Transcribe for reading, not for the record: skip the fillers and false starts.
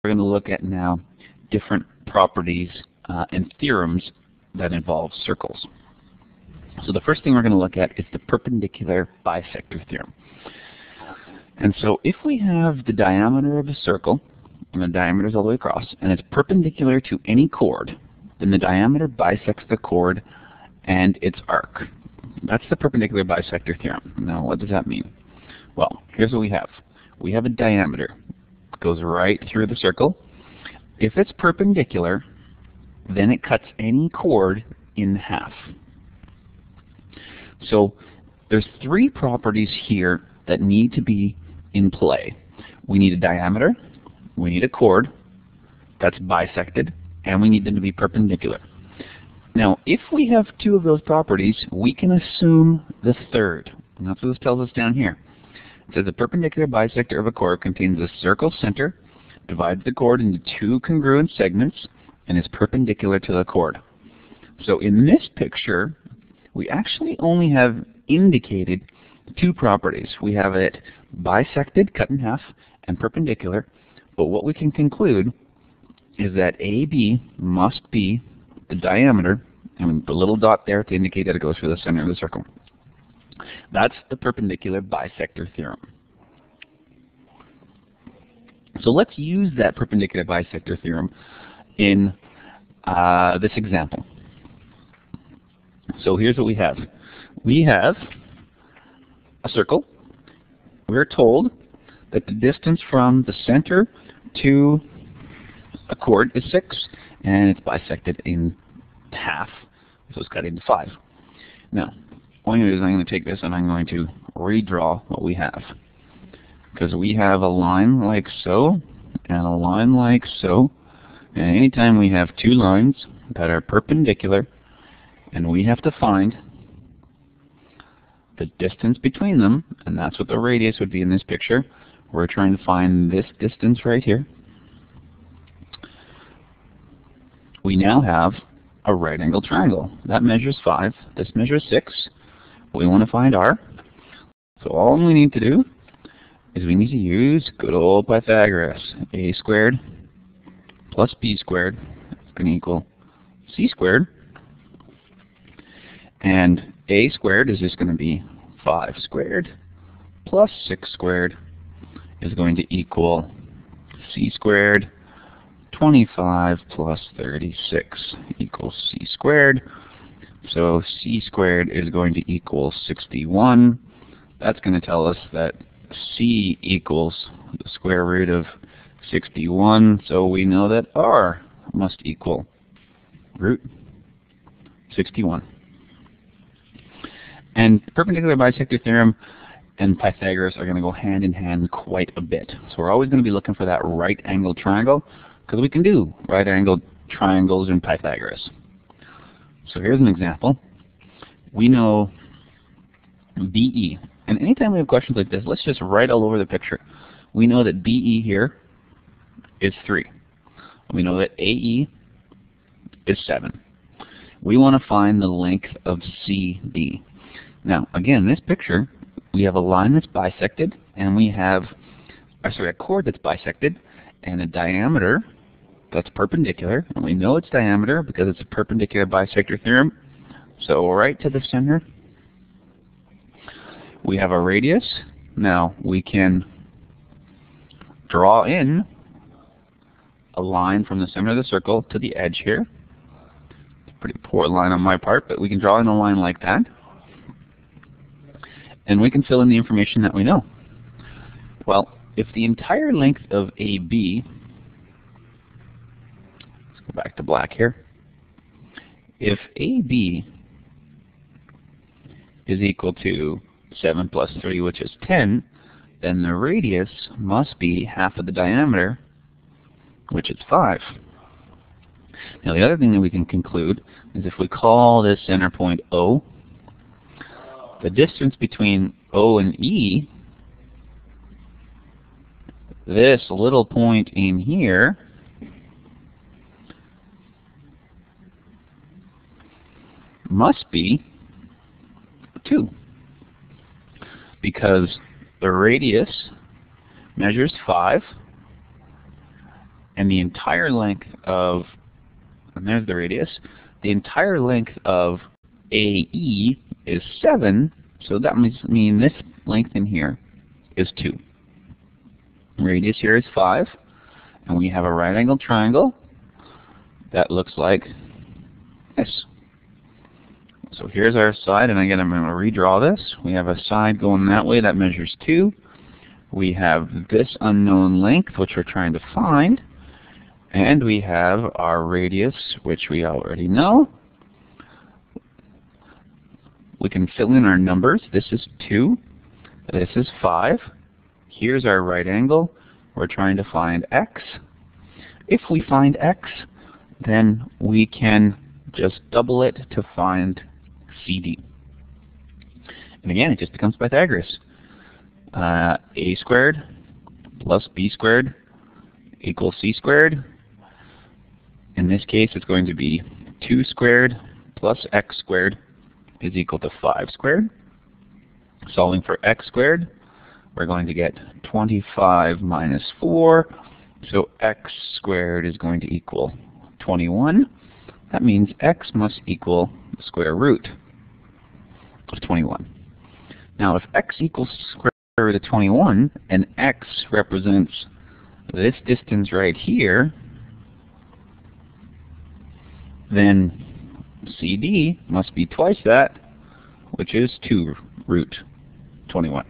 We're going to look at now different properties and theorems that involve circles. So the first thing we're going to look at is the perpendicular bisector theorem. And so if we have the diameter of a circle, and the diameter is all the way across, and it's perpendicular to any chord, then the diameter bisects the chord and its arc. That's the perpendicular bisector theorem. Now, what does that mean? Well, here's what we have. We have a diameter. It goes right through the circle. If it's perpendicular, then it cuts any chord in half. So there's three properties here that need to be in play. We need a diameter, we need a chord that's bisected, and we need them to be perpendicular. Now, if we have two of those properties, we can assume the third. And that's what this tells us down here. It says the perpendicular bisector of a chord contains a circle center, divides the chord into two congruent segments, and is perpendicular to the chord. So in this picture, we actually only have indicated two properties. We have it bisected, cut in half, and perpendicular. But what we can conclude is that AB must be the diameter, and the little dot there to indicate that it goes through the center of the circle. That's the perpendicular bisector theorem. So let's use that perpendicular bisector theorem in this example. So here's what we have. We have a circle. We're told that the distance from the center to a chord is 6, and it's bisected in half, so it's cut into 5. Now, what I'm going to do is I'm going to take this and I'm going to redraw what we have. Because we have a line like so, and a line like so, and anytime we have two lines that are perpendicular, and we have to find the distance between them, and that's what the radius would be in this picture. We're trying to find this distance right here. We now have a right angle triangle. That measures 5. This measures 6. We want to find r. So all we need to do is we need to use good old Pythagoras. A squared plus b squared is going to equal c squared. And a squared is just going to be 5 squared plus 6 squared is going to equal c squared. 25 plus 36 equals c squared. So c squared is going to equal 61. That's going to tell us that c equals the square root of 61. So we know that r must equal root 61. And perpendicular bisector theorem and Pythagoras are going to go hand in hand quite a bit. So we're always going to be looking for that right angle triangle, because we can do right angled triangles in Pythagoras. So here's an example. We know BE. And anytime we have questions like this, let's just write all over the picture. We know that BE here is 3. We know that AE is 7. We want to find the length of CD. Now, again, this picture, we have a line that's bisected, and we have a chord that's bisected, and a diameter that's perpendicular, and we know its diameter because it's a perpendicular bisector theorem. So right to the center, we have a radius. Now we can draw in a line from the center of the circle to the edge here. It's a pretty poor line on my part, but we can draw in a line like that. And we can fill in the information that we know. Well, if the entire length of AB, let's go back to black here. If AB is equal to 7 plus 3, which is 10, then the radius must be half of the diameter, which is 5. Now the other thing that we can conclude is if we call this center point O, the distance between O and E, this little point in here, must be 2, because the radius measures 5 and the entire length of, and there's the radius, the entire length of AE is 7, so that must mean this length in here is 2. Radius here is 5, and we have a right angled triangle that looks like this. So here's our side, and again I'm going to redraw this. We have a side going that way that measures 2. We have this unknown length, which we're trying to find, and we have our radius, which we already know. We can fill in our numbers. This is 2. This is 5. Here's our right angle. We're trying to find x. If we find x, then we can just double it to find CD. And again, it just becomes Pythagoras. A squared plus b squared equals c squared. In this case, it's going to be 2 squared plus x squared is equal to 5 squared. Solving for x squared, we're going to get 25 minus 4. So x squared is going to equal 21. That means x must equal the square root of 21. Now if x equals square root of 21, and x represents this distance right here, then CD must be twice that, which is 2 root 21.